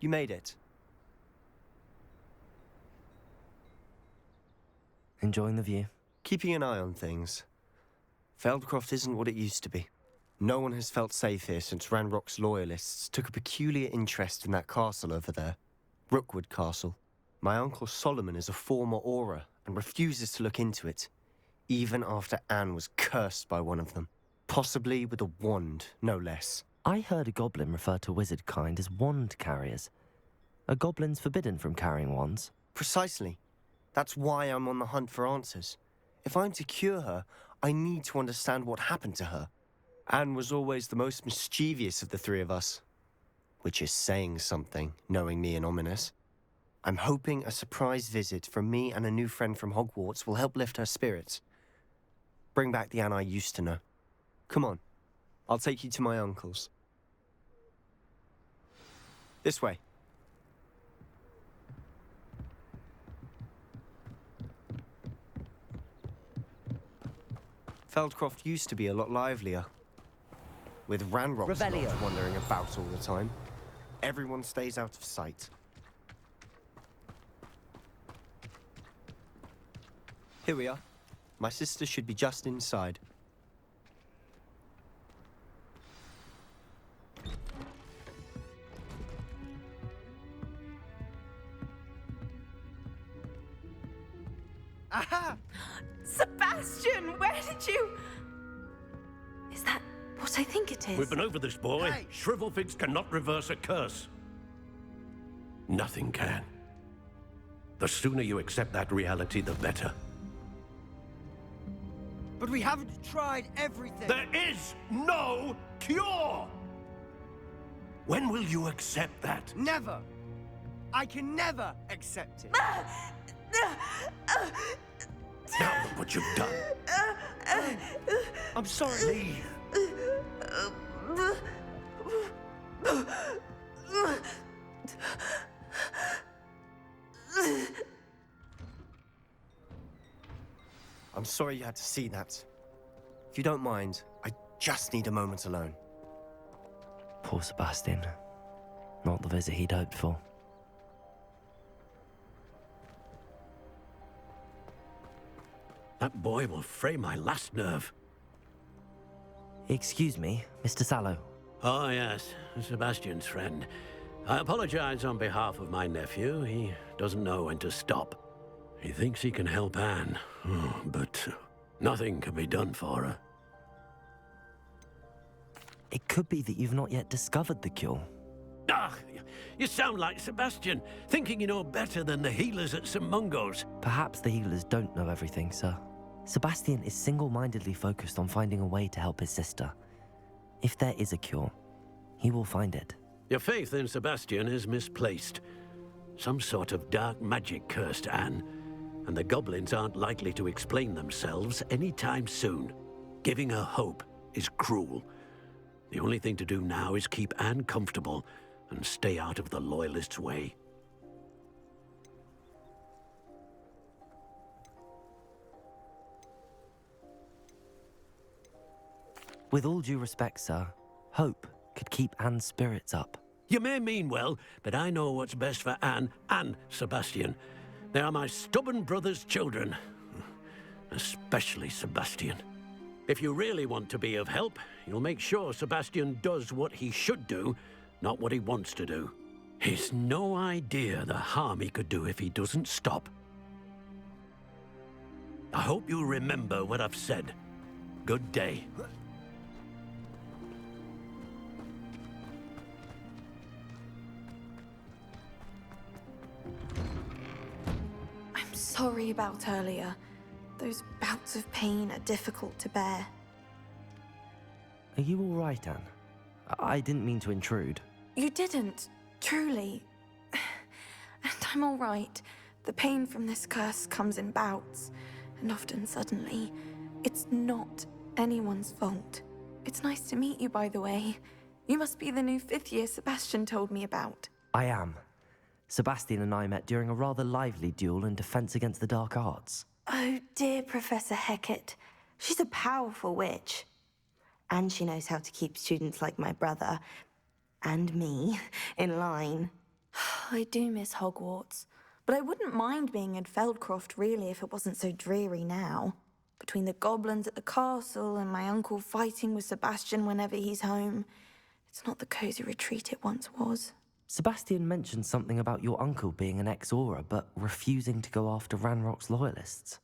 You made it. Enjoying the view? Keeping an eye on things. Feldcroft isn't what it used to be. No one has felt safe here since Ranrock's loyalists took a peculiar interest in that castle over there. Rookwood Castle. My uncle Solomon is a former Auror and refuses to look into it, even after Anne was cursed by one of them. Possibly with a wand, no less. I heard a goblin refer to wizard kind as wand carriers. Are goblins forbidden from carrying wands? Precisely. That's why I'm on the hunt for answers. If I'm to cure her, I need to understand what happened to her. Anne was always the most mischievous of the three of us. Which is saying something, knowing me and Ominous. I'm hoping a surprise visit from me and a new friend from Hogwarts will help lift her spirits. Bring back the Anne I used to know. Come on, I'll take you to my uncle's. This way. Feldcroft used to be a lot livelier. With Ranrock's not wandering about all the time. Everyone stays out of sight. Here we are. My sister should be just inside. Aha! Sebastian, where did you... Is that what I think it is? We've been over this, boy. Hey. Shrivelfigs cannot reverse a curse. Nothing can. The sooner you accept that reality, the better. But we haven't tried everything. There is no cure! When will you accept that? Never. I can never accept it. Now look what you've done. I'm sorry. Leave. I'm sorry you had to see that. If you don't mind, I just need a moment alone. Poor Sebastian. Not the visit he'd hoped for. That boy will fray my last nerve. Excuse me, Mr. Sallow. Oh, yes, Sebastian's friend. I apologize on behalf of my nephew. He doesn't know when to stop. He thinks he can help Anne, but nothing can be done for her. It could be that you've not yet discovered the cure. Ah, you sound like Sebastian, thinking you know better than the healers at St. Mungo's. Perhaps the healers don't know everything, sir. Sebastian is single-mindedly focused on finding a way to help his sister. If there is a cure, he will find it. Your faith in Sebastian is misplaced. Some sort of dark magic cursed Anne, and the goblins aren't likely to explain themselves anytime soon. Giving her hope is cruel. The only thing to do now is keep Anne comfortable and stay out of the Loyalists' way. With all due respect, sir, hope could keep Anne's spirits up. You may mean well, but I know what's best for Anne and Sebastian. They are my stubborn brother's children. Especially Sebastian. If you really want to be of help, you'll make sure Sebastian does what he should do, not what he wants to do. He's no idea the harm he could do if he doesn't stop. I hope you'll remember what I've said. Good day. I'm sorry about earlier. Those bouts of pain are difficult to bear. Are you all right, Anne? I didn't mean to intrude. You didn't, truly. And I'm all right. The pain from this curse comes in bouts, and often suddenly. It's not anyone's fault. It's nice to meet you, by the way. You must be the new fifth-year Sebastian told me about. I am. Sebastian and I met during a rather lively duel in Defense Against the Dark Arts. Oh, dear Professor Hecat. She's a powerful witch. And she knows how to keep students like my brother, and me, in line. I do miss Hogwarts, but I wouldn't mind being in Feldcroft really if it wasn't so dreary now. Between the goblins at the castle and my uncle fighting with Sebastian whenever he's home, it's not the cozy retreat it once was. Sebastian mentioned something about your uncle being an ex-Auror, but refusing to go after Ranrock's loyalists.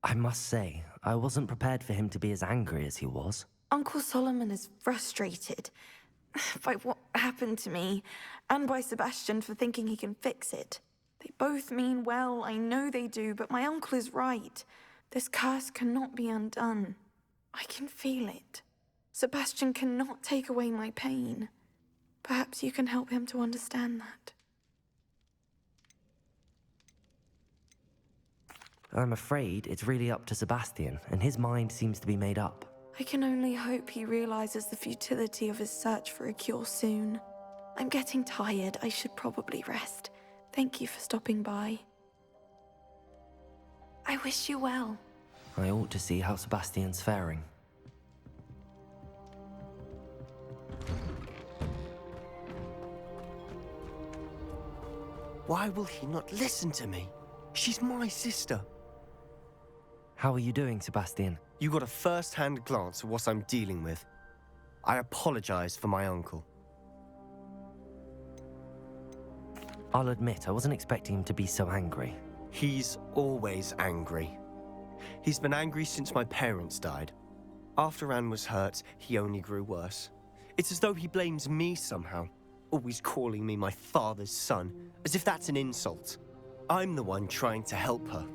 I must say, I wasn't prepared for him to be as angry as he was. Uncle Solomon is frustrated by what happened to me, and by Sebastian for thinking he can fix it. They both mean well, I know they do, but my uncle is right. This curse cannot be undone. I can feel it. Sebastian cannot take away my pain. Perhaps you can help him to understand that. I'm afraid it's really up to Sebastian, and his mind seems to be made up. I can only hope he realizes the futility of his search for a cure soon. I'm getting tired. I should probably rest. Thank you for stopping by. I wish you well. I ought to see how Sebastian's faring. Why will he not listen to me? She's my sister. How are you doing, Sebastian? You got a first-hand glance at what I'm dealing with. I apologize for my uncle. I'll admit, I wasn't expecting him to be so angry. He's always angry. He's been angry since my parents died. After Anne was hurt, he only grew worse. It's as though he blames me somehow, always calling me my father's son, as if that's an insult. I'm the one trying to help her.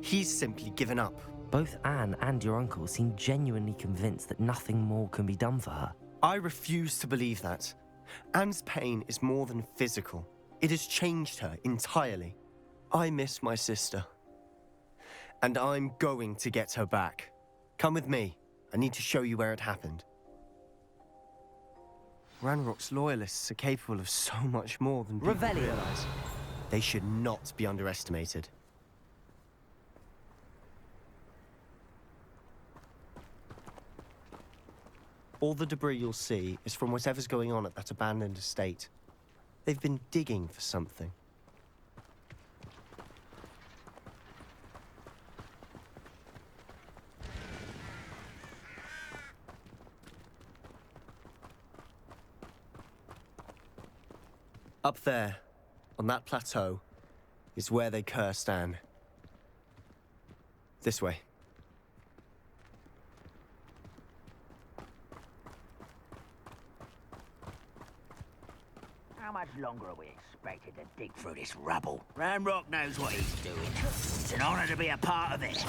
He's simply given up. Both Anne and your uncle seem genuinely convinced that nothing more can be done for her. I refuse to believe that. Anne's pain is more than physical. It has changed her entirely. I miss my sister. And I'm going to get her back. Come with me. I need to show you where it happened. Ranrock's loyalists are capable of so much more than people realize. They should not be underestimated. All the debris you'll see is from whatever's going on at that abandoned estate. They've been digging for something. Up there, on that plateau, is where they cursed Anne. This way. How much longer are we expected to dig through this rubble? Ranrock knows what he's doing. It's an honor to be a part of it.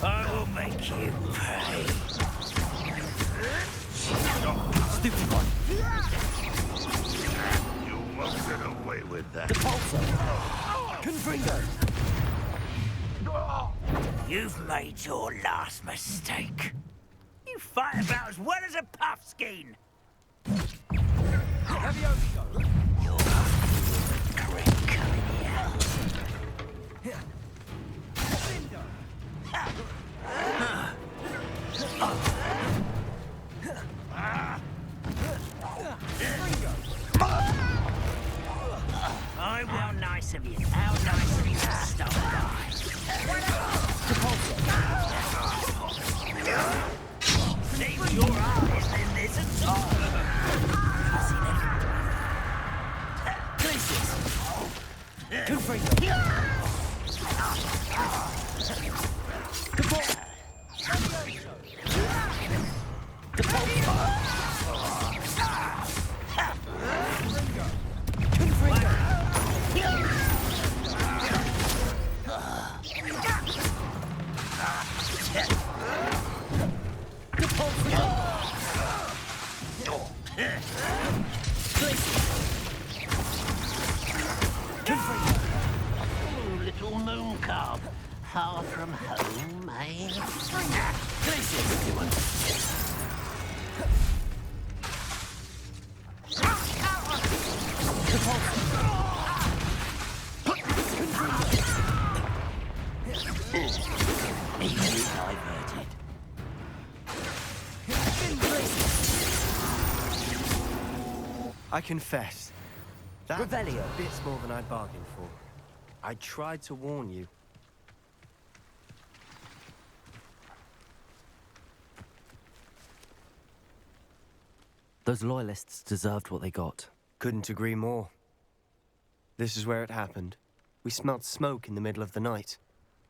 I will make you pay. Stupid one! You won't get away with that. Confringo! You've made your last mistake. You fight about as well as a puffskein. You're crinkle here. How nice of you. How nice of you to stop by. Seems your eyes in this at all. Oh, little moon calf. Far from home, eh? Glacier, everyone. Easily diverted. I confess, that was Revelio. a bit more than I bargained for. I tried to warn you. Those loyalists deserved what they got. Couldn't agree more. This is where it happened. We smelled smoke in the middle of the night.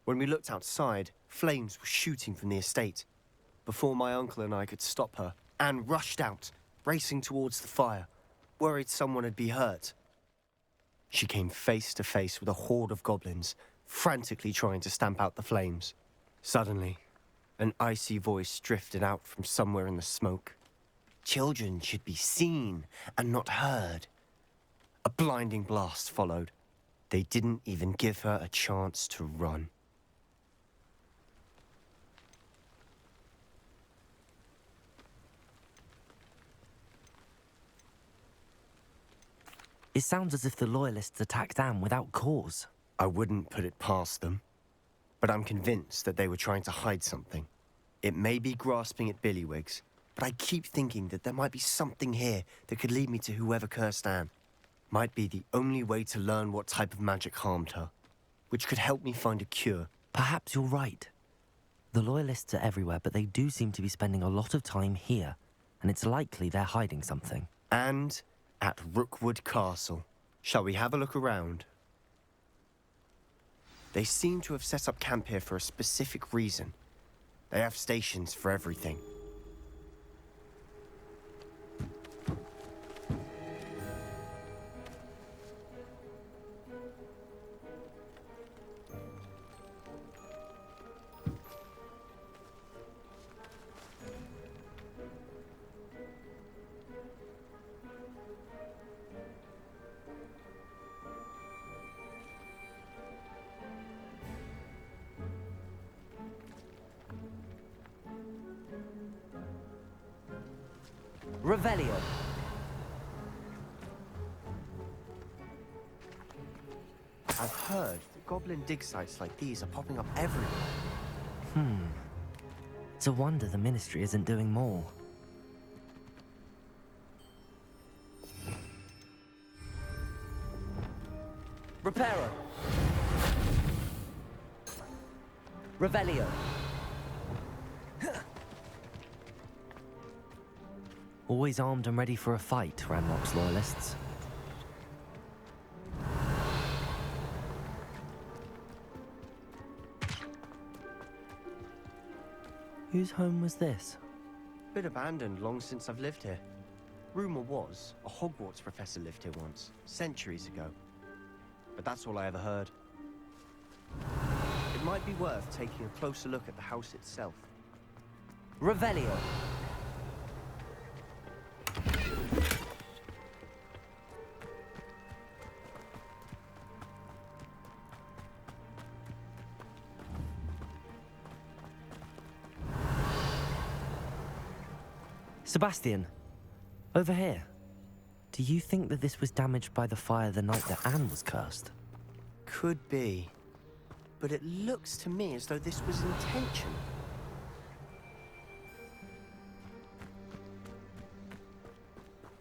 When we looked outside, flames were shooting from the estate. Before my uncle and I could stop her, Anne rushed out, racing towards the fire, worried someone had been hurt. She came face to face with a horde of goblins, frantically trying to stamp out the flames. Suddenly, an icy voice drifted out from somewhere in the smoke. Children should be seen and not heard. A blinding blast followed. They didn't even give her a chance to run. It sounds as if the loyalists attacked Anne without cause. I wouldn't put it past them, but I'm convinced that they were trying to hide something. It may be grasping at Billywigs, but I keep thinking that there might be something here that could lead me to whoever cursed Anne. Might be the only way to learn what type of magic harmed her, which could help me find a cure. Perhaps you're right. The loyalists are everywhere, but they do seem to be spending a lot of time here, and it's likely they're hiding something. And at Rookwood Castle. Shall we have a look around? They seem to have set up camp here for a specific reason. They have stations for everything. Revelio. I've heard that goblin dig sites like these are popping up everywhere. It's a wonder the Ministry isn't doing more. Reparo. Revelio. Always armed and ready for a fight, Ranrock's loyalists. Whose home was this? Been abandoned long since I've lived here. Rumor was a Hogwarts professor lived here once, centuries ago. But that's all I ever heard. It might be worth taking a closer look at the house itself. Revelio. Sebastian, over here. Do you think that this was damaged by the fire the night that Anne was cursed? Could be. But it looks to me as though this was intentional.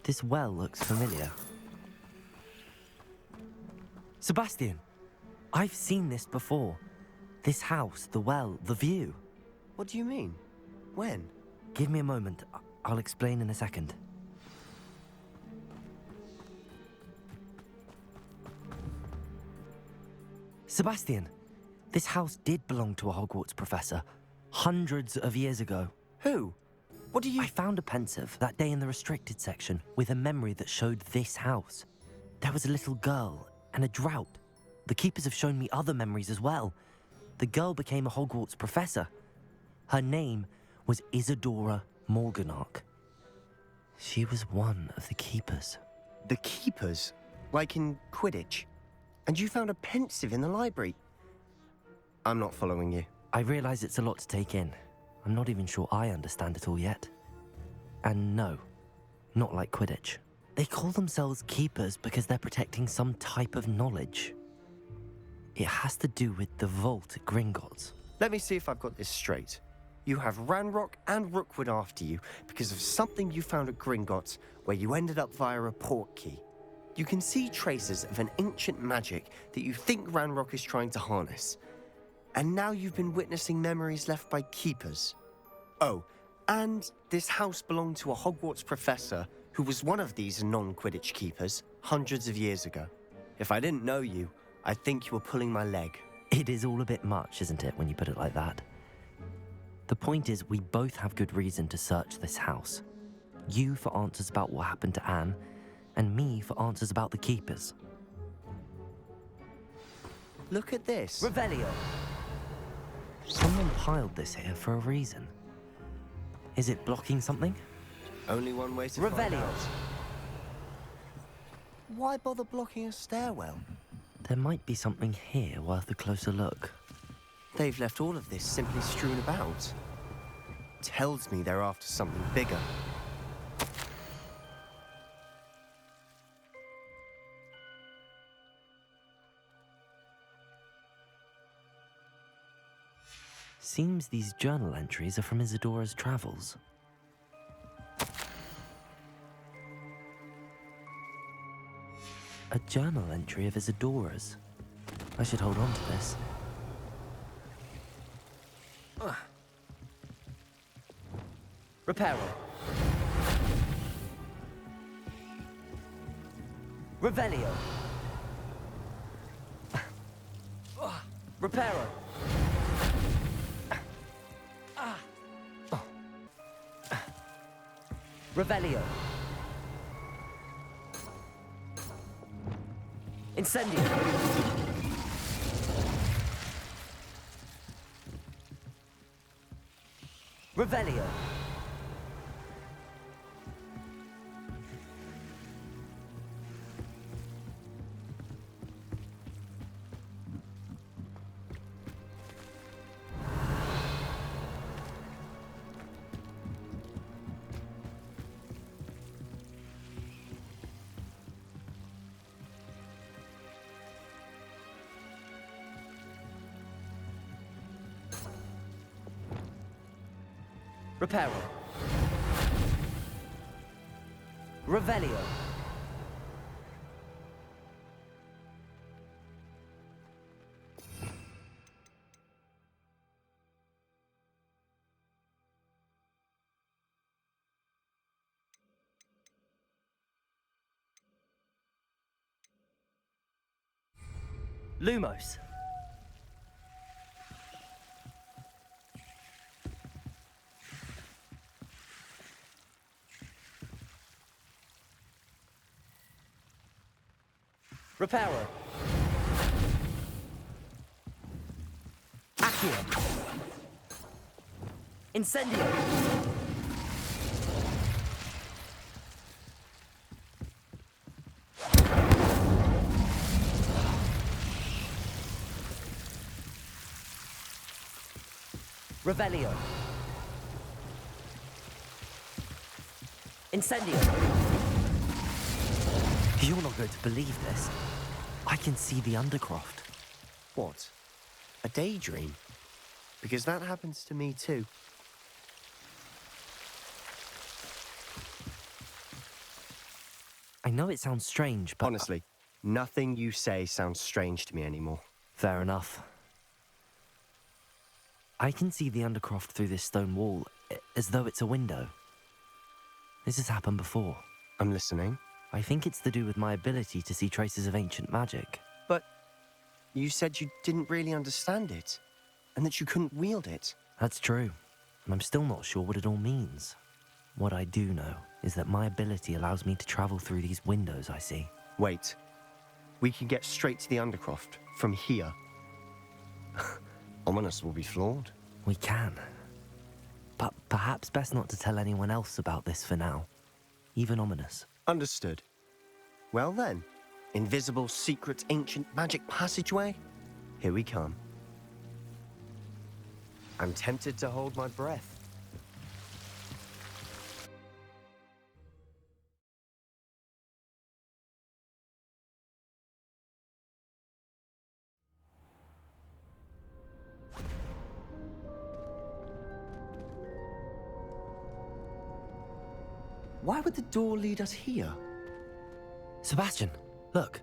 This well looks familiar. Sebastian, I've seen this before. This house, the well, the view. What do you mean? When? Give me a moment. I'll explain in a second. Sebastian, this house did belong to a Hogwarts professor, hundreds of years ago. Who? What do you... I found a pensive that day in the restricted section with a memory that showed this house. There was a little girl and a drought. The keepers have shown me other memories as well. The girl became a Hogwarts professor. Her name was Isadora Morganach. She was one of the keepers. The keepers? Like in Quidditch? And you found a pensive in the library. I'm not following you. I realize it's a lot to take in. I'm not even sure I understand it all yet. And no, not like Quidditch. They call themselves keepers because they're protecting some type of knowledge. It has to do with the vault at Gringotts. Let me see if I've got this straight. You have Ranrock and Rookwood after you because of something you found at Gringotts where you ended up via a port key. You can see traces of an ancient magic that you think Ranrock is trying to harness. And now you've been witnessing memories left by keepers. Oh, and this house belonged to a Hogwarts professor who was one of these non-Quidditch keepers hundreds of years ago. If I didn't know you, I'd think you were pulling my leg. It is all a bit much, isn't it, when you put it like that? The point is, we both have good reason to search this house. You for answers about what happened to Anne, and me for answers about the keepers. Look at this. Revelio! Someone piled this here for a reason. Is it blocking something? Only one way to find Revelio! out. Why bother blocking a stairwell? There might be something here worth a closer look. They've left all of this simply strewn about. Tells me they're after something bigger. Seems these journal entries are from Isadora's travels. A journal entry of Isadora's. I should hold on to this. Reparo. Revelio. Reparo. Revelio. Incendio. Revelio. Reparo. Revelio. Lumos. Reparo. Accio. Incendio. Revelio. Incendio. You're not going to believe this. I can see the Undercroft. What? A daydream? Because that happens to me too. I know it sounds strange, but... Honestly, nothing you say sounds strange to me anymore. Fair enough. I can see the Undercroft through this stone wall, as though it's a window. This has happened before. I'm listening. I think it's to do with my ability to see traces of ancient magic. But you said you didn't really understand it, and that you couldn't wield it. That's true, and I'm still not sure what it all means. What I do know is that my ability allows me to travel through these windows I see. Wait. We can get straight to the Undercroft from here. Ominous will be flawed. We can. But perhaps best not to tell anyone else about this for now. Even Ominous. Understood. Well then, Invisible, secret, ancient magic passageway? Here we come. I'm tempted to hold my breath. Why would the door lead us here? Sebastian, look.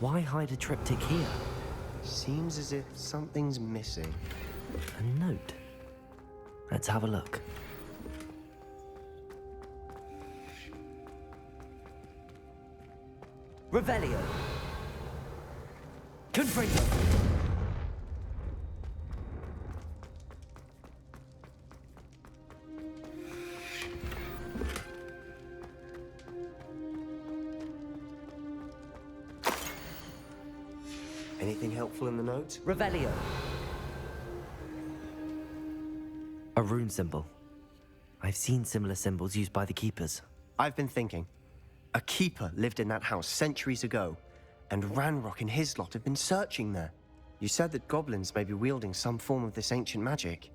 Why hide a triptych here? Seems as if something's missing. A note. Let's have a look. Revelio. Confringo. Anything helpful in the note? Revelio. A rune symbol. I've seen similar symbols used by the keepers. I've been thinking. A keeper lived in that house centuries ago, and Ranrock and his lot have been searching there. You said that goblins may be wielding some form of this ancient magic.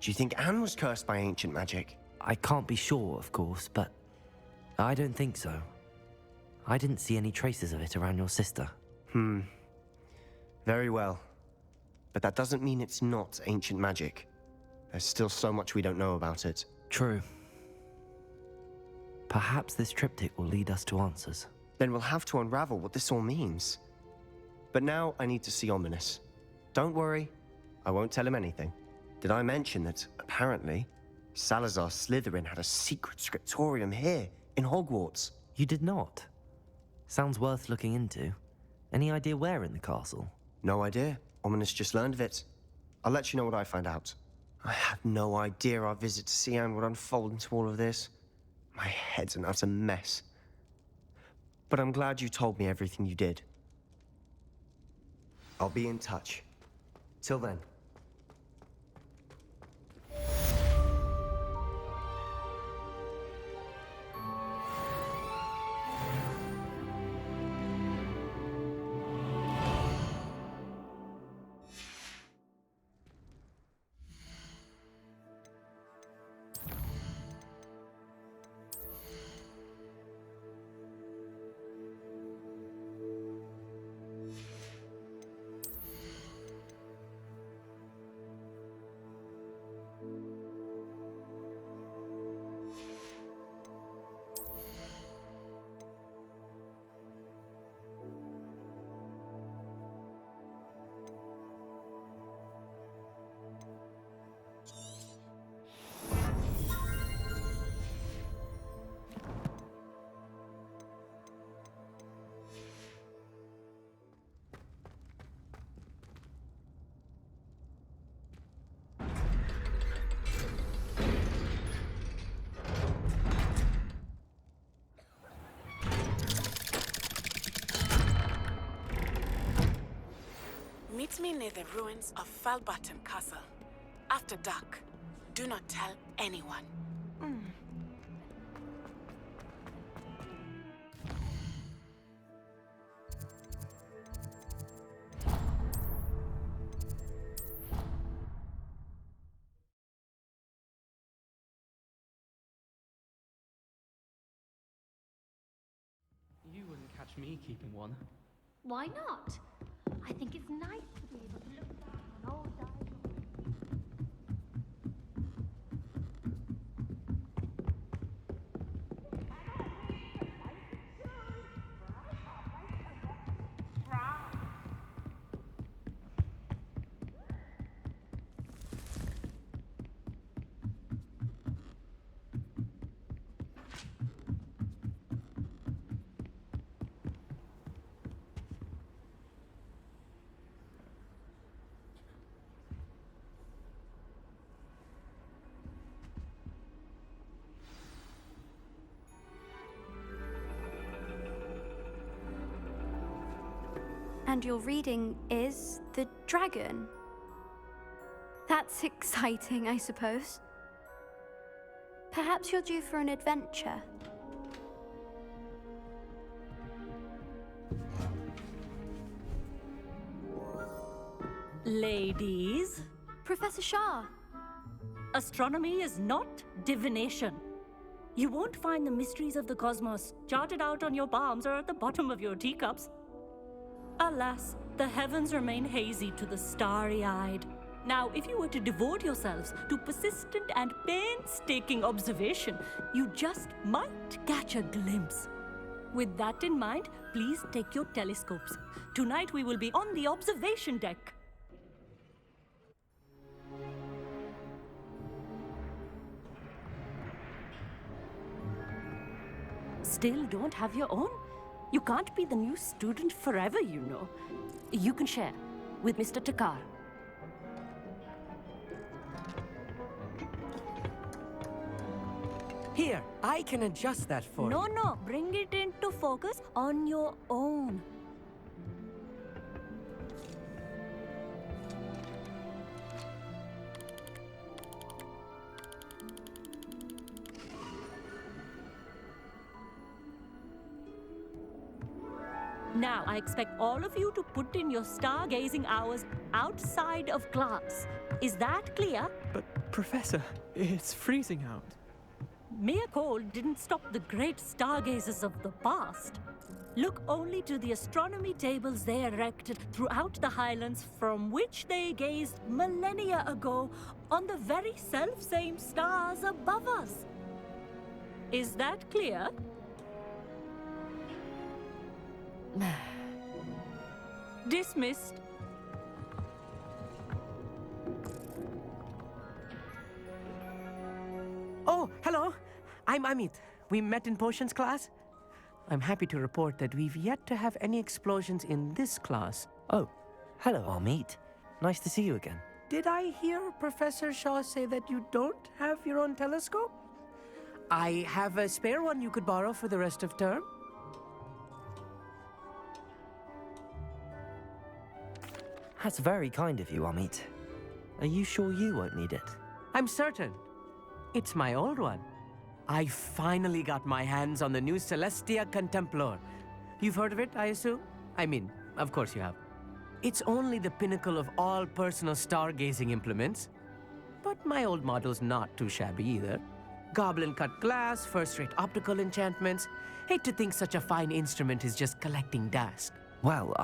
Do you think Anne was cursed by ancient magic? I can't be sure, of course, but I don't think so. I didn't see any traces of it around your sister. Very well. But that doesn't mean it's not ancient magic. There's still so much we don't know about it. True. Perhaps this triptych will lead us to answers. Then we'll have to unravel what this all means. But now I need to see Ominous. Don't worry, I won't tell him anything. Did I mention that, apparently, Salazar Slytherin had a secret scriptorium here, in Hogwarts? You did not? Sounds worth looking into. Any idea where in the castle? No idea. Ominous just learned of it. I'll let you know what I find out. I had no idea our visit to Cian would unfold into all of this. My head's an utter mess. But I'm glad you told me everything you did. I'll be in touch. Till then. Meet me near the ruins of Falbottom Castle. After dark. Do not tell anyone. You wouldn't catch me keeping one. Why not? I think it's nice to be able to look back on old days. And your reading is the dragon. That's exciting, I suppose. Perhaps you're due for an adventure. Ladies, Professor Shah. astronomy is not divination. You won't find the mysteries of the cosmos charted out on your palms or at the bottom of your teacups. Alas, the heavens remain hazy to the starry-eyed. Now, if you were to devote yourselves to persistent and painstaking observation, you just might catch a glimpse. With that in mind, please take your telescopes. Tonight we will be on the observation deck. Still don't have your own? You can't be the new student forever, you know. You can share with Mr. Takar. Here, I can adjust that for you. No, bring it into focus on your own. Now, I expect all of you to put in your stargazing hours outside of class. Is that clear? But, Professor, it's freezing out. Mere cold didn't stop the great stargazers of the past. Look only to the astronomy tables they erected throughout the highlands from which they gazed millennia ago on the very self-same stars above us. Is that clear? Dismissed. Oh, hello. I'm Amit. We met in potions class. I'm happy to report that we've yet to have any explosions in this class. Oh, hello, Amit. Nice to see you again. Did I hear Professor Shaw say that you don't have your own telescope? I have a spare one you could borrow for the rest of term. That's very kind of you, Amit. Are you sure you won't need it? I'm certain. It's my old one. I finally got my hands on the new Celestia Contemplar. You've heard of it, I assume? I mean, of course you have. It's only the pinnacle of all personal stargazing implements. But my old model's not too shabby either. Goblin-cut glass, first-rate optical enchantments. Hate to think such a fine instrument is just collecting dust. Well,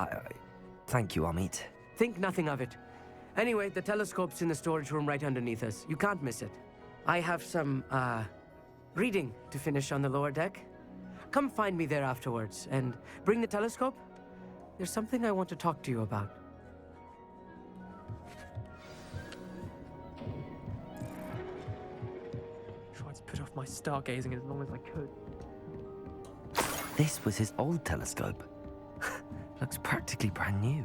thank you, Amit. Think nothing of it. Anyway, the telescope's in the storage room right underneath us. You can't miss it. I have some, reading to finish on the lower deck. Come find me there afterwards, and bring the telescope. There's something I want to talk to you about. Tried to put off my stargazing as long as I could. This was his old telescope. Looks practically brand new.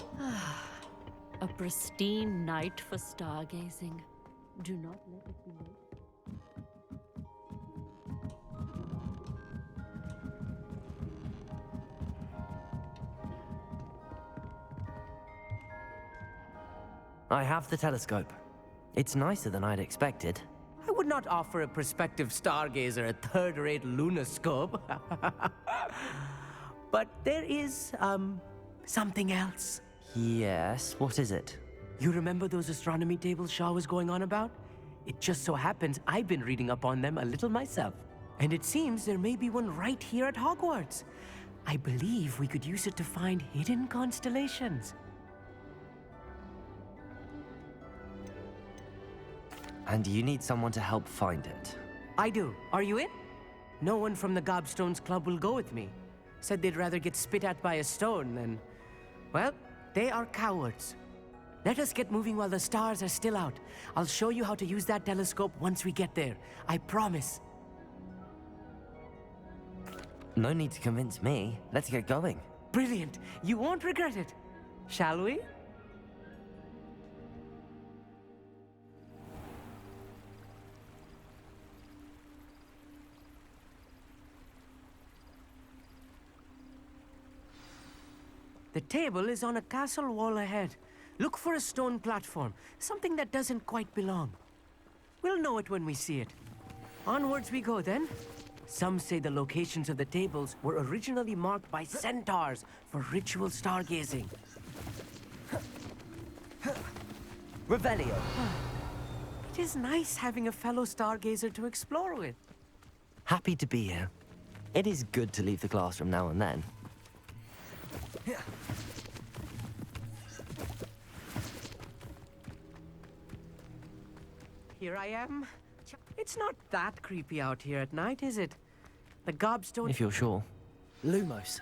A pristine night for stargazing. Do not let it be late. I have the telescope. It's nicer than I'd expected. I would not offer a prospective stargazer a third-rate lunoscope. But there is, something else. Yes, what is it? You remember those astronomy tables Shaw was going on about? It just so happens I've been reading up on them a little myself. And it seems there may be one right here at Hogwarts. I believe we could use it to find hidden constellations. And you need someone to help find it. I do. Are you in? No one from the Gobstones Club will go with me. Said they'd rather get spit at by a stone than... Well, they are cowards. Let us get moving while the stars are still out. I'll show you how to use that telescope once we get there. I promise. No need to convince me. Let's get going. Brilliant. You won't regret it. Shall we? The table is on a castle wall ahead. Look for a stone platform, something that doesn't quite belong. We'll know it when we see it. Onwards we go then. Some say the locations of the tables were originally marked by centaurs for ritual stargazing. Revelio. It is nice having a fellow stargazer to explore with. Happy to be here. It is good to leave the classroom now and then. Here I am. It's not that creepy out here at night, is it? The gobstone... If you're sure. Lumos.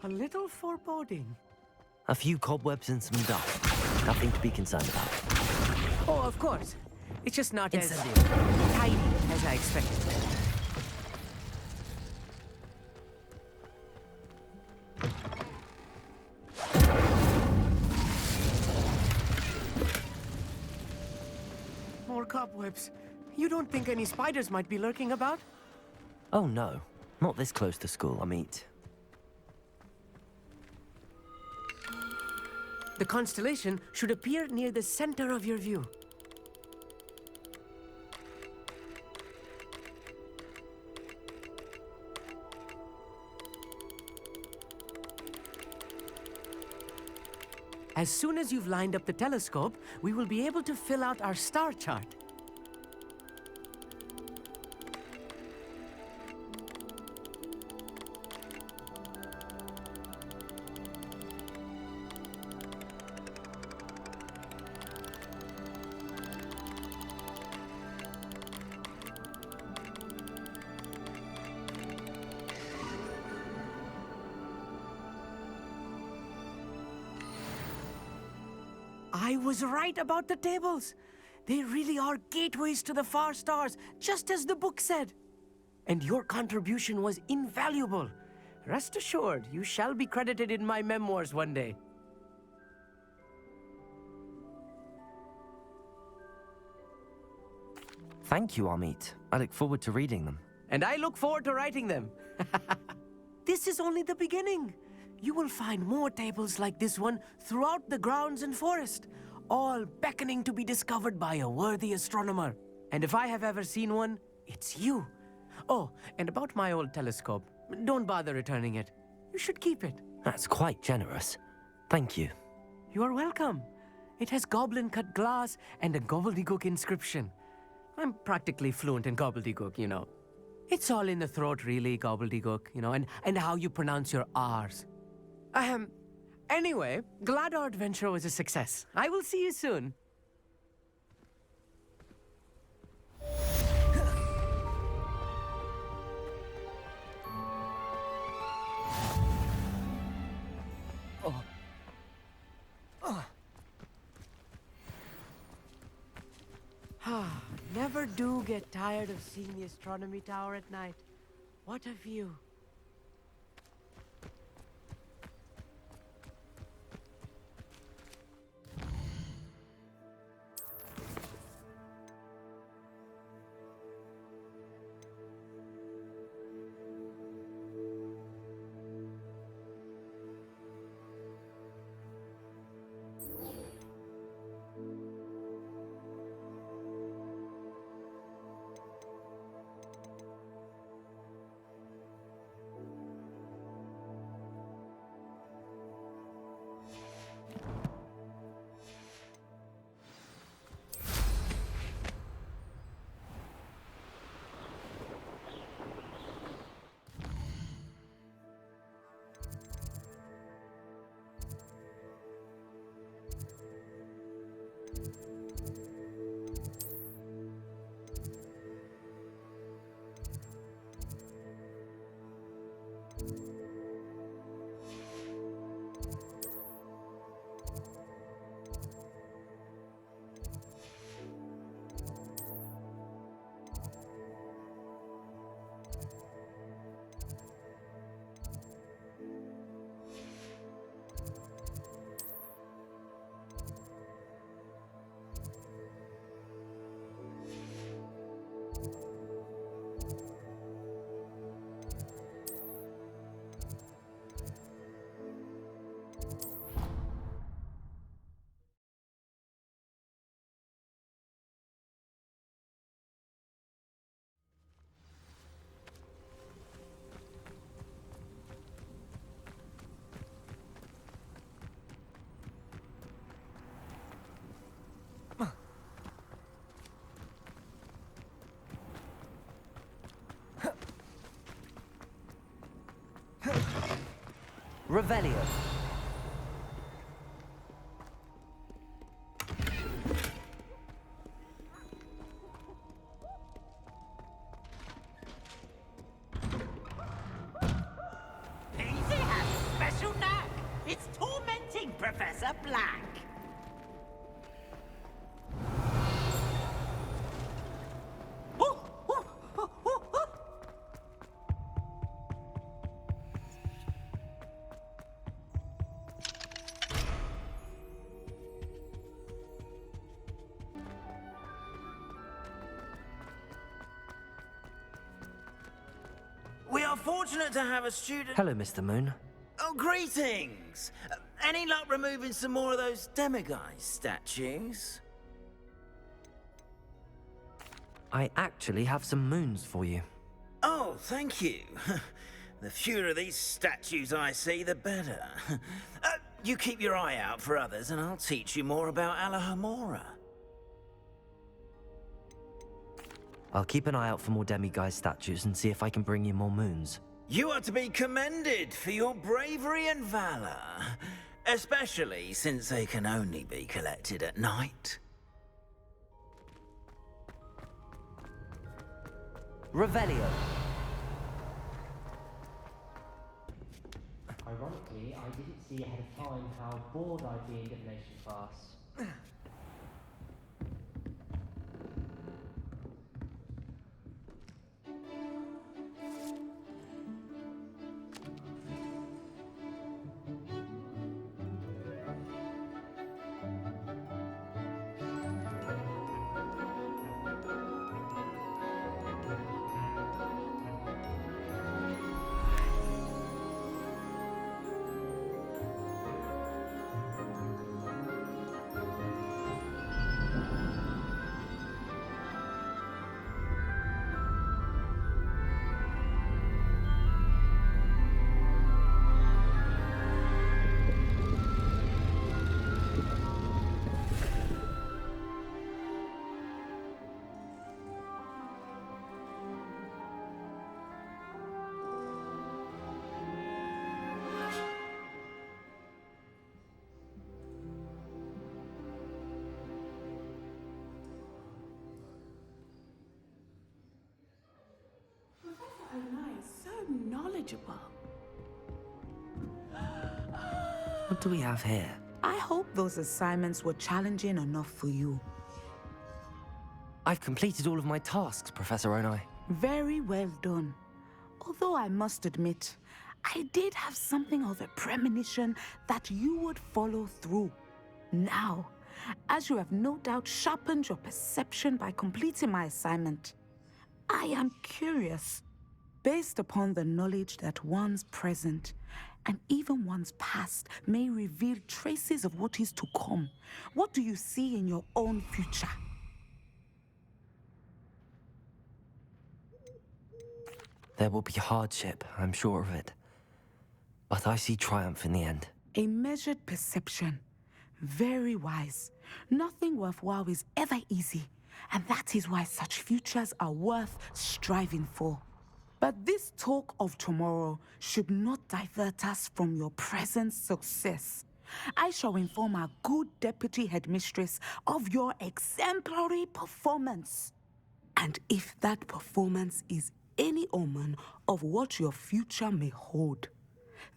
A little foreboding. A few cobwebs and some dust. Nothing to be concerned about. Oh, of course. It's just not as Incendio. tidy as I expected. More cobwebs. You don't think any spiders might be lurking about? Oh no. Not this close to school, I mean. The constellation should appear near the center of your view. As soon as you've lined up the telescope, we will be able to fill out our star chart. I was right about the tables. They really are gateways to the far stars, just as the book said. And your contribution was invaluable. Rest assured, you shall be credited in my memoirs one day. Thank you, Amit. I look forward to reading them. And I look forward to writing them. This is only the beginning. You will find more tables like this one throughout the grounds and forest, all beckoning to be discovered by a worthy astronomer. And if I have ever seen one, it's you. Oh, and about my old telescope, don't bother returning it. You should keep it. That's quite generous. Thank you. You are welcome. It has goblin-cut glass and a gobbledygook inscription. I'm practically fluent in gobbledygook, you know. It's all in the throat, really, gobbledygook, you know, and how you pronounce your R's. Anyway, glad our adventure was a success. I will see you soon. Never do get tired of seeing the astronomy tower at night. What a view. Revelio. Easy has a special knack. It's tormenting Professor Black. We are fortunate to have a student... Hello, Mr. Moon. Oh, greetings! Any luck removing some more of those demiguise statues? I actually have some moons for you. Oh, thank you. The fewer of these statues I see, the better. You keep your eye out for others, and I'll teach you more about Alahamora. I'll keep an eye out for more demiguise statues and see if I can bring you more moons. You are to be commended for your bravery and valor, especially since they can only be collected at night. Revelio. Ironically, I didn't see ahead of time how bored I'd be in divination class. Knowledgeable. What do we have here? I hope those assignments were challenging enough for you. I've completed all of my tasks, Professor Onai. Very well done. Although I must admit, I did have something of a premonition that you would follow through. Now, as you have no doubt sharpened your perception by completing my assignment, I am curious. Based upon the knowledge that one's present and even one's past may reveal traces of what is to come, what do you see in your own future? There will be hardship, I'm sure of it. But I see triumph in the end. A measured perception. Very wise. Nothing worthwhile is ever easy, and that is why such futures are worth striving for. But this talk of tomorrow should not divert us from your present success. I shall inform our good deputy headmistress of your exemplary performance. And if that performance is any omen of what your future may hold,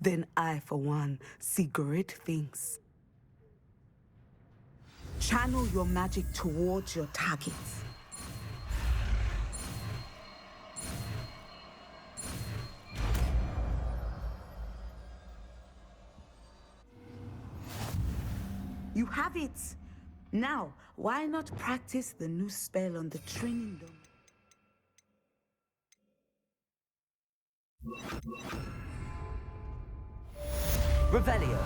then I, for one, see great things. Channel your magic towards your targets. You have it! Now, why not practice the new spell on the training dome? Revelio.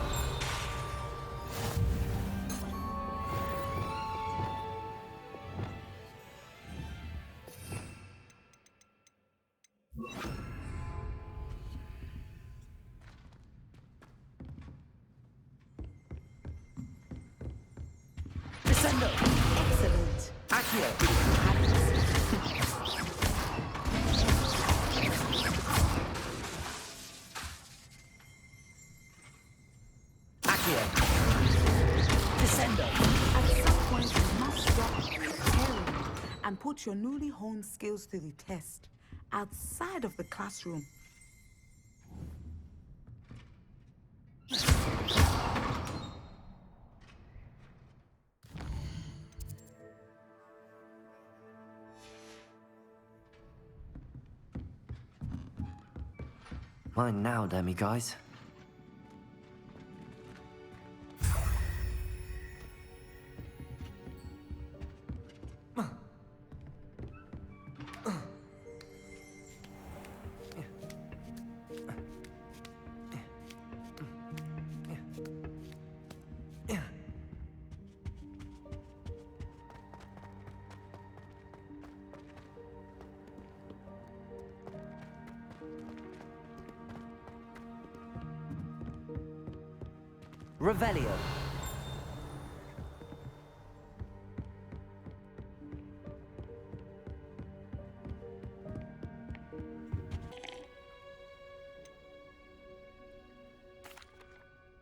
Descendo! Excellent! Accio! and put your newly honed skills to the test outside of the classroom. Mine now, Demi guys. Revelio.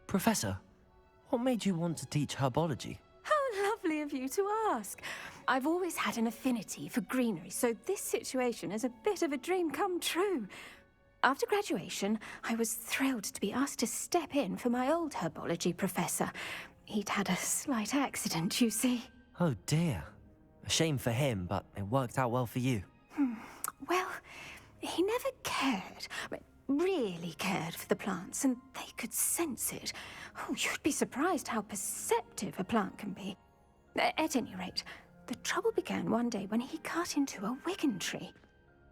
Professor, what made you want to teach herbology? How lovely of you to ask. I've always had an affinity for greenery, so this situation is a bit of a dream come true. After graduation, I was thrilled to be asked to step in for my old herbology professor. He'd had a slight accident, you see. Oh dear. A shame for him, but it worked out well for you. Well, he never cared, really cared for the plants, and they could sense it. Oh, you'd be surprised how perceptive a plant can be. At any rate, the trouble began one day when he cut into a wigan tree.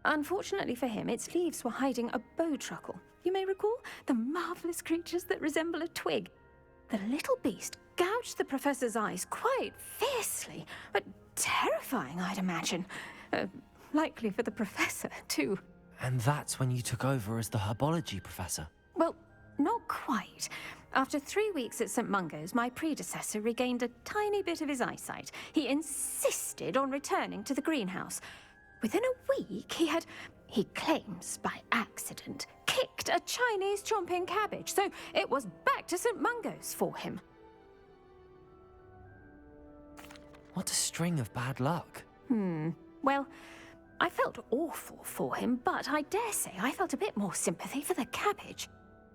Unfortunately for him, its leaves were hiding a bowtruckle. You may recall the marvelous creatures that resemble a twig. The little beast gouged the professor's eyes quite fiercely, but terrifying, I'd imagine. Likely for the professor, too. And that's when you took over as the herbology professor? Well, not quite. After 3 weeks at St. Mungo's, my predecessor regained a tiny bit of his eyesight. He insisted on returning to the greenhouse. Within a week, he claims by accident, kicked a Chinese chomping cabbage, so it was back to St. Mungo's for him. What a string of bad luck. Well, I felt awful for him, but I dare say I felt a bit more sympathy for the cabbage.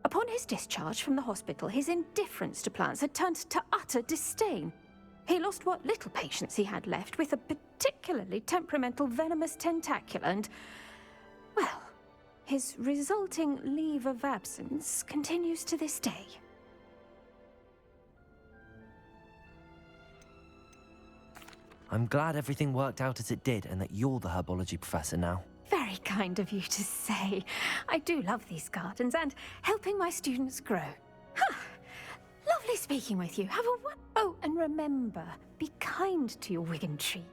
Upon his discharge from the hospital, his indifference to plants had turned to utter disdain. He lost what little patience he had left with a particularly temperamental venomous tentacula and, well, his resulting leave of absence continues to this day. I'm glad everything worked out as it did and that you're the herbology professor now. Very kind of you to say. I do love these gardens and helping my students grow. Lovely speaking with you. Have a Oh, and remember, be kind to your wigan tree.